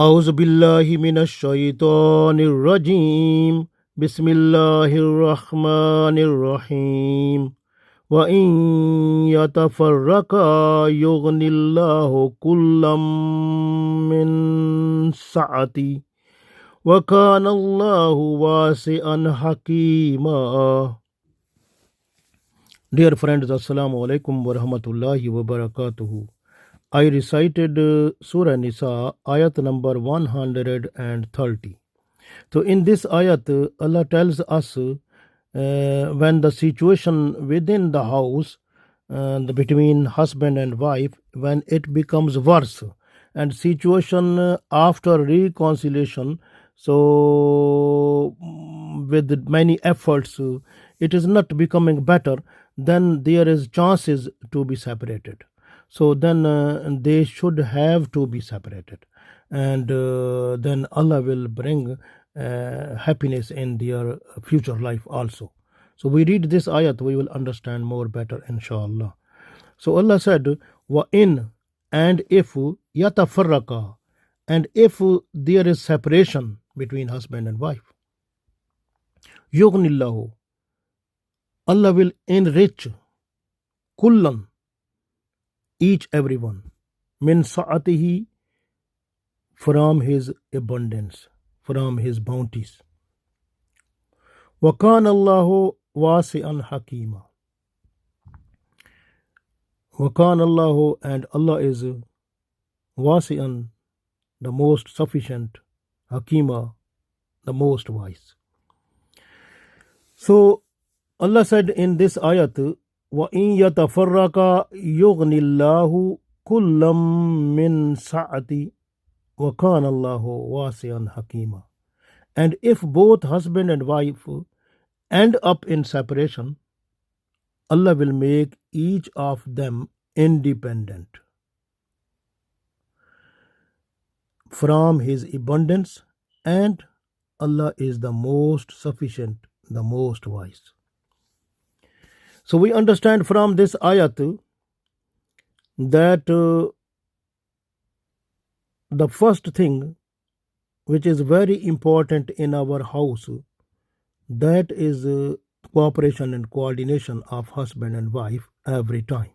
أعوذ بالله من الشيطان الرجيم بسم الله الرحمن الرحيم وإن يتفرقا يغني الله كلا من سعته وكان الله واسعا حكيما. Dear friends, Assalamu alaikum wa rahmatullahi wa barakatuhu. I recited Surah Nisa Ayat number 130. So in this ayat, Allah tells us when the situation within the house between husband and wife, when it becomes worse, and situation after reconciliation, so with many efforts, it is not becoming better, then there is chances to be separated. So then they should have to be separated, and then Allah will bring happiness in their future life also. So we read this ayat, we will understand more better, inshallah. So Allah said, wa in, and if, yatafarraqa, and if there is separation between husband and wife, yughnillahu, Allah will enrich kullan, each everyone, min sa'atihi, from his abundance, from his bounties. Wa kana Allahu wasi'an hakima. Wa kana Allahu, and Allah is wasi'an, the most sufficient, hakima, the most wise. So Allah said in this ayat, وَإِن يَتَفَرَّقَا يُغْنِ اللَّهُ كُلًّا مِّن سَعَتِهِ وَكَانَ اللَّهُ وَاسِعًا حَكِيمًا. And if both husband and wife end up in separation, Allah will make each of them independent from His abundance, and Allah is the most sufficient, the most wise. So we understand from this ayat that the first thing which is very important in our house, that is cooperation and coordination of husband and wife every time.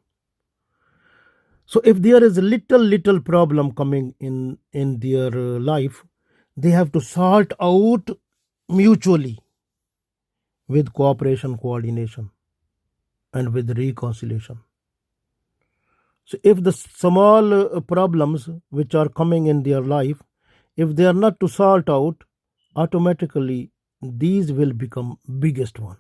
So if there is a little problem coming in their life, they have to sort out mutually with cooperation, coordination, and with reconciliation. So if the small problems which are coming in their life, if they are not to sort out, automatically these will become biggest one.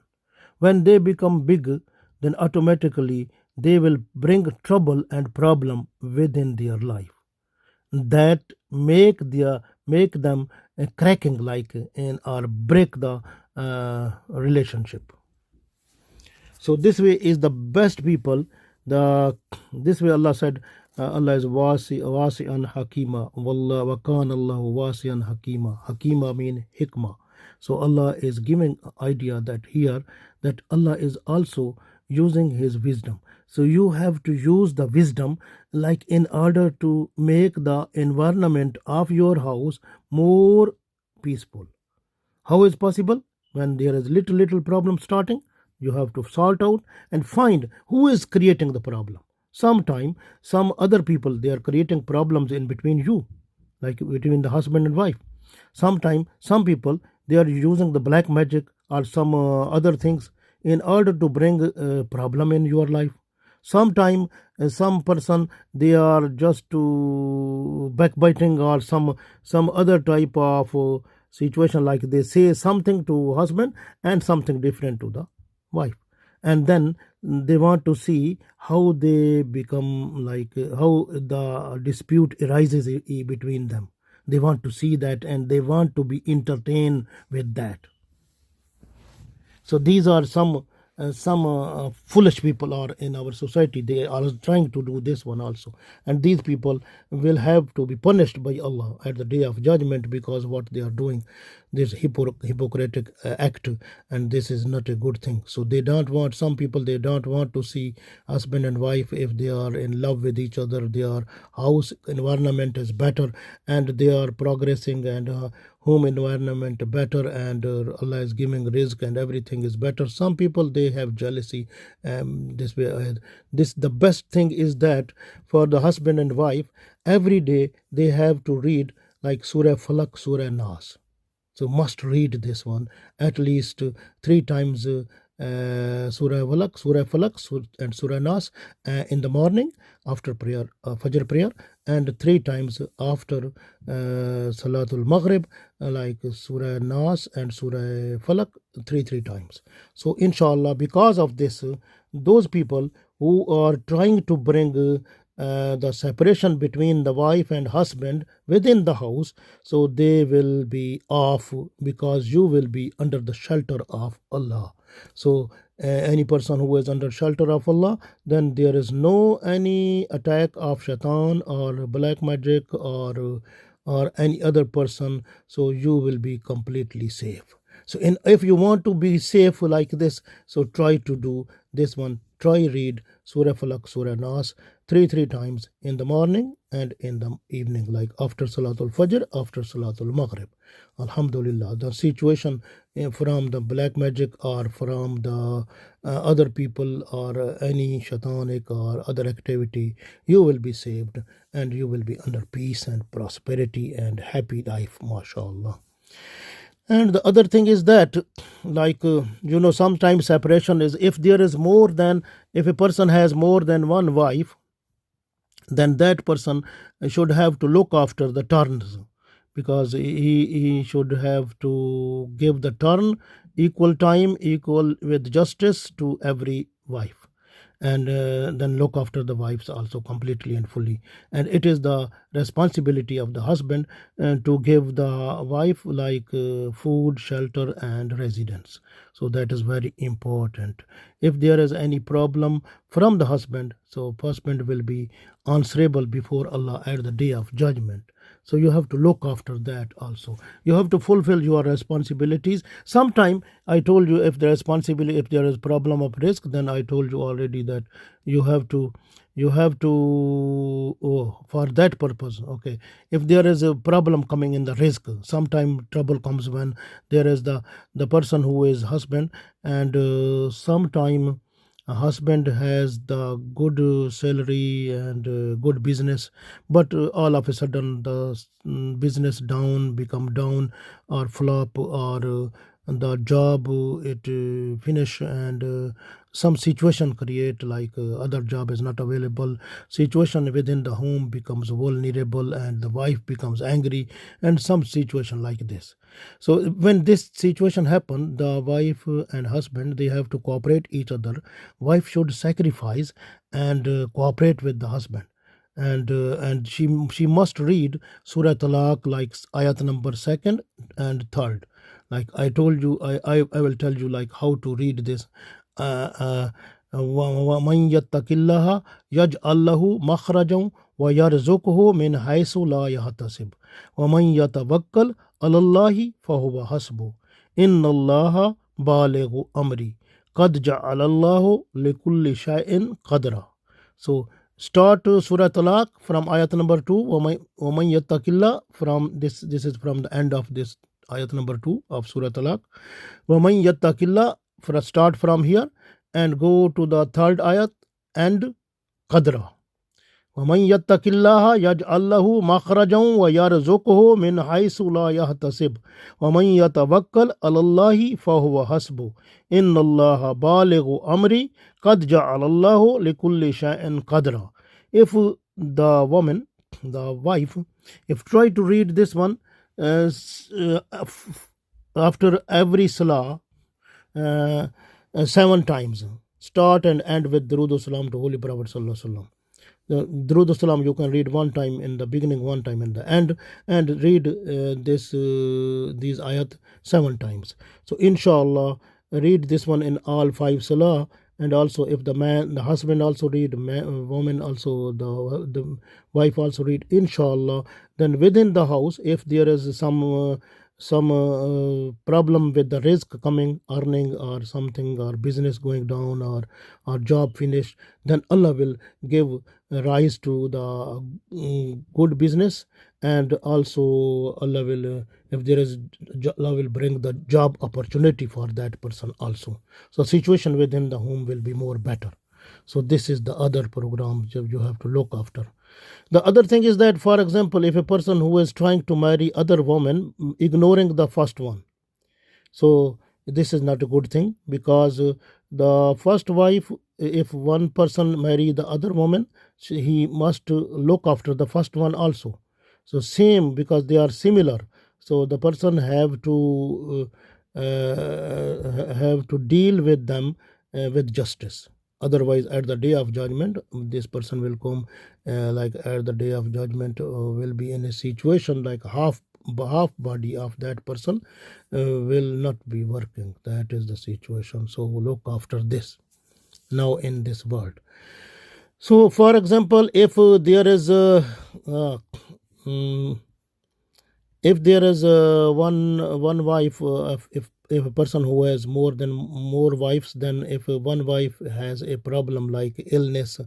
When they become big, then automatically they will bring trouble and problem within their life, that make them cracking like in, or break the relationship. So this way is the best people. This way Allah said, Allah is wasi'an hakima. Wallah wa kana Allahu wasi'an hakima. Hakima mean hikmah. So Allah is giving idea that here, that Allah is also using His wisdom. So you have to use the wisdom, like in order to make the environment of your house more peaceful. How is possible? When there is little problem starting, you have to sort out and find who is creating the problem. Sometime some other people, they are creating problems in between you, like between the husband and wife. Sometime some people, they are using the black magic or some other things in order to bring a problem in your life. Sometime some person, they are just to backbiting or some other type of situation, like they say something to husband and something different to the wife, and then they want to see how they become, like how the dispute arises between them. They want to see that, and they want to be entertained with that. So these are some some foolish people are in our society. They are trying to do this one also, and these people will have to be punished by Allah at the day of judgment because what they are doing, this hypocritic act, and this is not a good thing. So they don't want, some people, they don't want to see husband and wife if they are in love with each other, their house environment is better and they are progressing, and home environment better, and Allah is giving rizq and everything is better. Some people, they have jealousy. This way, this the best thing is that for the husband and wife, every day they have to read like Surah Falak, Surah Nas. So must read this one at least 3 times. Surah Falak, and Surah Nas in the morning after prayer, Fajr prayer, and 3 times after Salatul Maghrib, like Surah Nas and Surah Falak, three times. So inshallah, because of this, those people who are trying to bring the separation between the wife and husband within the house, so they will be off because you will be under the shelter of Allah. So any person who is under shelter of Allah, then there is no any attack of shaitan or black magic or any other person, so you will be completely safe. So if you want to be safe like this, so try to do this one. Try read Surah Falak, Surah Nas three times in the morning and in the evening, like after Salatul Fajr, after Salatul Maghrib. Alhamdulillah, the situation from the black magic or from the other people or any shaitanic or other activity, you will be saved and you will be under peace and prosperity and happy life, mashallah. And the other thing is that, like, sometimes separation is if there is more than, if a person has more than one wife, then that person should have to look after the turns, because he should have to give the turn equal time, equal with justice to every wife, and then look after the wives also completely and fully. And it is the responsibility of the husband to give the wife like food, shelter and residence. So that is very important. If there is any problem from the husband, so husband will be answerable before Allah at the day of judgment. So you have to look after that also. You have to fulfill your responsibilities. Sometime I told you, if the responsibility, if there is problem of risk, then I told you already that you have to for that purpose. Okay, if there is a problem coming in the risk, sometime trouble comes when there is the person who is husband, and sometime a husband has the good salary and good business, but all of a sudden the business become down or flop, or the job it finish, and some situation create like other job is not available, situation within the home becomes vulnerable and the wife becomes angry, and some situation like this. So when this situation happen, the wife and husband, they have to cooperate each other. Wife should sacrifice and cooperate with the husband, and she must read Surah Talaq, like ayat number 2 and 3. Like I told you, I will tell you like how to read this. وَمَنْ يَتَّقِ اللَّهَ يَجْعَلْ لَهُ مَخْرَجًا وَيَرْزُقْهُ مِنْ حَيْثُ لَا يَحْتَسِبُ وَمَنْ يَتَوَكَّلْ عَلَى اللَّهِ فَهُوَ حَسْبُهُ إِنَّ اللَّهَ بَالِغُ أَمْرِهِ قَدْ جَعَلَ اللَّهُ لِكُلِّ شَيْءٍ قَدْرًا. So start Surah Talaq from ayat number 2. وَمَنْ يَتَّقِ اللَّهَ, from this is from the end of this ayat number 2 of Surah Talaq. وَمَنْ يَتَّقِ اللَّهَ, start from here and go to the third ayat and qadra. وَمَنْ يَتَّقِ اللَّهَ يَجْعَلْ لَهُ مَخْرَجًا وَيَرْزُقْهُ مِنْ حَيْثُ لَا يَحْتَسِبُ وَمَنْ يَتَوَكَّلْ عَلَى اللَّهِ فَهُوَ حَسْبُهُ إِنَّ اللَّهَ بَالِغُ أَمْرِهِ قَدْ جَعَلَ اللَّهُ لِكُلِّ شَيْءٍ قَدْرًا. If the woman, the wife, if try to read this one after every salah 7 times, start and end with Durood Salam to Holy Prophet Sallallahu Alaihi Wasallam. The Durood Salam you can read 1 time in the beginning, 1 time in the end, and read these ayat 7 times. So inshallah, read this one in all 5 salah, and also if the husband also read, woman also, the wife also read, inshallah, then within the house, if there is some problem with the risk coming, earning or something, or business going down, or job finished, then Allah will give rise to the good business, and also Allah will, if there is, Allah will bring the job opportunity for that person also. So situation within the home will be more better. So this is the other program you have to look after. The other thing is that, for example, if a person who is trying to marry other women, ignoring the first one, so this is not a good thing, because the first wife, if one person marry the other woman, he must look after the first one also. So same, because they are similar, so the person have to deal with them with justice. Otherwise, at the day of judgment, this person will come, like at the day of judgment, will be in a situation like half body of that person will not be working. That is the situation. So look after this now in this world. So, for example, if there is if there is one wife, if a person who has more wives, then if one wife has a problem like illness,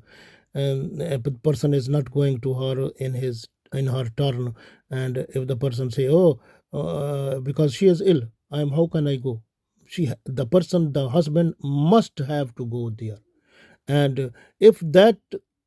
and a person is not going to her in her turn, and if the person say, oh, because she is ill, how can I go? The husband must have to go there. And if that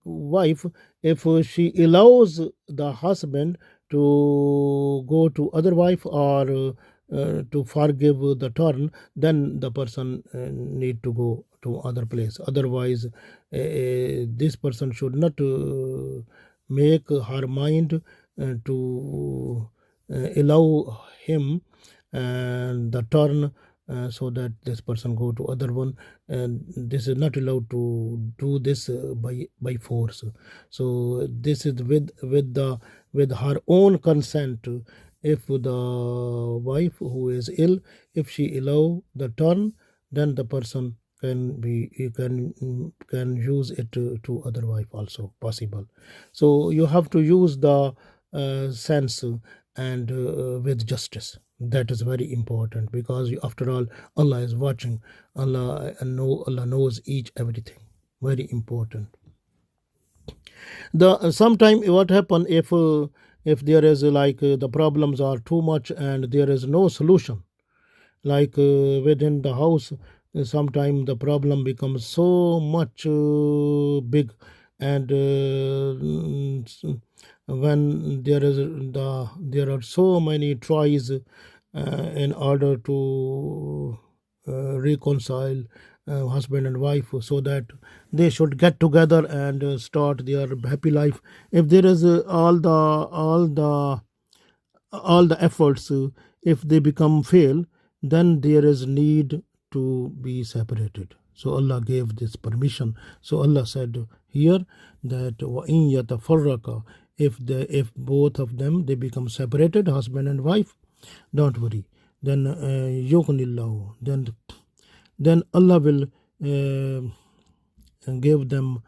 wife, if she allows the husband to go to other wife, or to forgive the turn, then the person need to go to other place. Otherwise, this person should not make her mind to allow him the turn, so that this person go to other one, and this is not allowed to do this by force. So this is with her own consent. If the wife who is ill, if she allow the turn, then the person can use it to other wife also possible. So you have to use the sense and with justice. That is very important, because after all, Allah is watching. Allah knows everything. Very important. Sometime what happen if there is the problems are too much and there is no solution, like within the house, sometimes the problem becomes so much big, and when there are so many tries in order to reconcile husband and wife, so that they should get together and start their happy life. If there is all the efforts, if they become fail, then there is need to be separated. So Allah gave this permission. So Allah said here that وَإِن يَتَفَرَّقَ, if both of them they become separated, husband and wife, don't worry, then يُغْنِ then Allah will give them,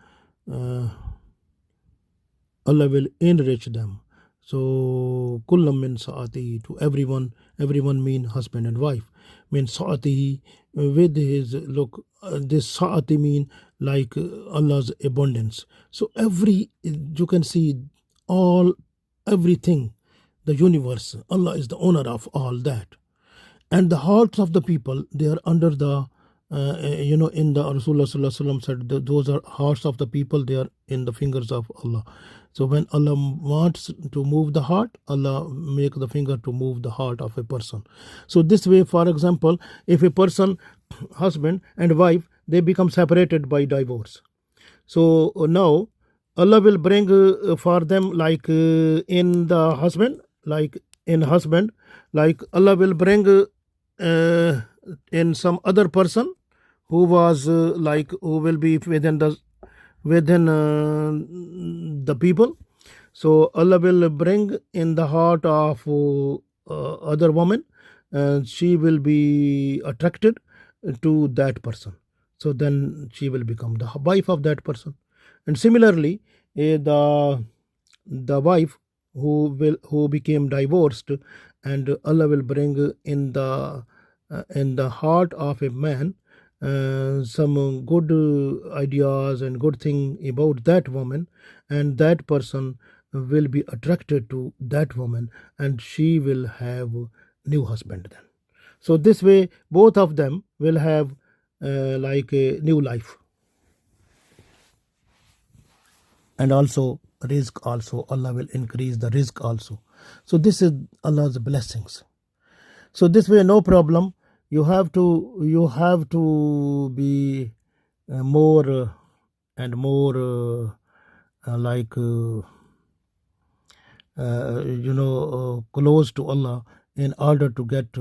Allah will enrich them. So kullam min sa'atihi, to everyone mean husband and wife, min sa'atihi, with his look. This sa'ati mean like Allah's abundance. So you can see everything, the universe, Allah is the owner of all that. And the hearts of the people, they are under the in the Rasulullah sallallahu alaihi wasallam said those are hearts of the people, they are in the fingers of Allah. So when Allah wants to move the heart, Allah make the finger to move the heart of a person. So this way, for example, if a person, husband and wife, they become separated by divorce, so now Allah will bring for them, like in the husband, like Allah will bring in some other person who was who will be within the people. So Allah will bring in the heart of other woman, and she will be attracted to that person. So then she will become the wife of that person. And similarly, the wife who became divorced, and Allah will bring in the heart of a man some good ideas and good thing about that woman, and that person will be attracted to that woman, and she will have new husband then. So this way both of them will have like a new life. And also risk also, Allah will increase the risk also. So this is Allah's blessings. So this way no problem. You have to be more and more close to Allah in order to get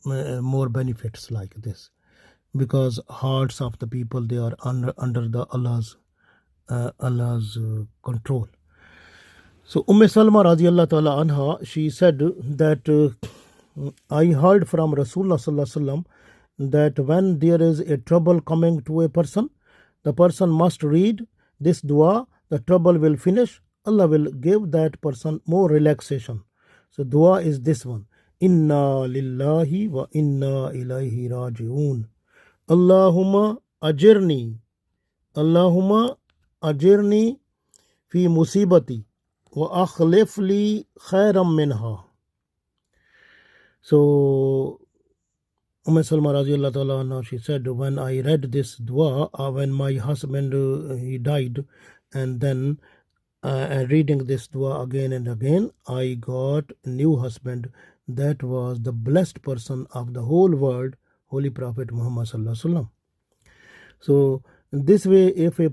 more benefits like this, because hearts of the people, they are under the Allah's control. So Salma radiallahu ta'ala anha, she said that I heard from Rasulullah sallallahu alaihi wasallam that when there is a trouble coming to a person, the person must read this dua. The trouble will finish. Allah will give that person more relaxation. So dua is this one: Inna lillahi wa inna ilayhi raji'un. Allahumma ajirni fi musibati wa akhlif li khairam minha. So Salma radiallahu ta'ala anha, she said, when I read this dua, when my husband he died, and then reading this dua again and again, I got a new husband. That was the blessed person of the whole world, Holy Prophet Muhammad sallallahu alaihi wasallam. So this way, if a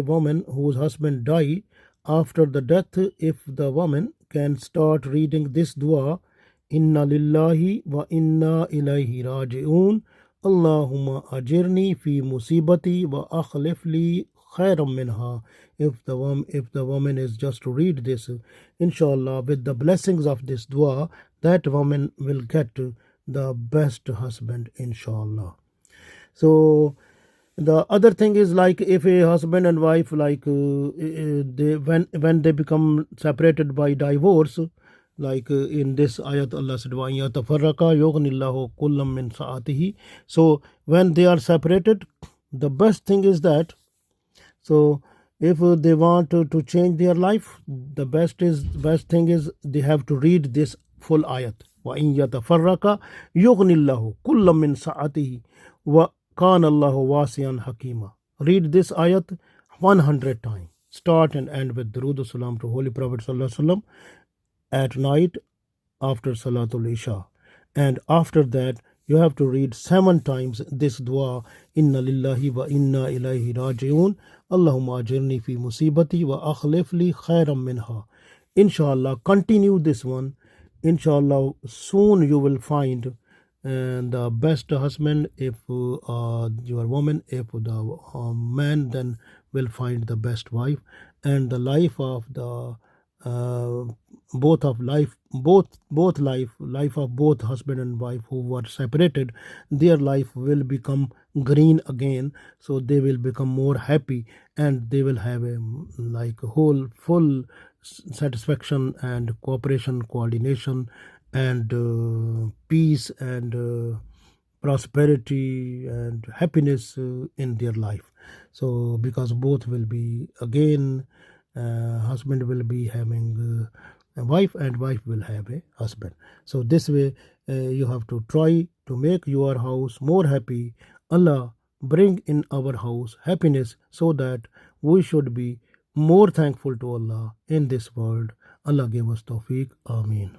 woman whose husband died, after the death, if the woman can start reading this dua, Inna lillahi wa inna ilayhi raji'un. Allahumma ajirni fi musibati wa akhlif li khairam minha. If the woman is just to read this, inshallah, with the blessings of this dua, that woman will get the best husband, inshallah. So the other thing is, like, if a husband and wife, like when they become separated by divorce, like in this ayat Allah said, wa yatafarraqa yughnillahu kullam min sa'atihi. So when they are separated, the best thing is that, so if they want to change their life, the best thing is they have to read this full ayat. Wa yatafarraqa yughnillahu kullam min sa'atihi wa kana Allahu wasi'an hakima. Read this ayat 100 times. Start and end with Durood Salam to Holy Prophet sallallahu alaihi wasallam at night after Salatul Isha. And after that, you have to read 7 times this dua: Inna lillahi wa inna ilayhi raji'un. Allahumma ajirni fi musibati wa akhlif li khairam minha. Inshallah, continue this one. Inshallah, soon you will find the best husband. If you are woman, if the man, then will find the best wife. And the life of the life of both husband and wife who were separated, their life will become green again. So they will become more happy, and they will have a whole full satisfaction and cooperation, coordination, and peace and prosperity and happiness in their life. So because both will be again, husband will be having a wife, and wife will have a husband. So this way you have to try to make your house more happy. Allah bring in our house happiness, so that we should be more thankful to Allah in this world. Allah give us tawfiq. Ameen.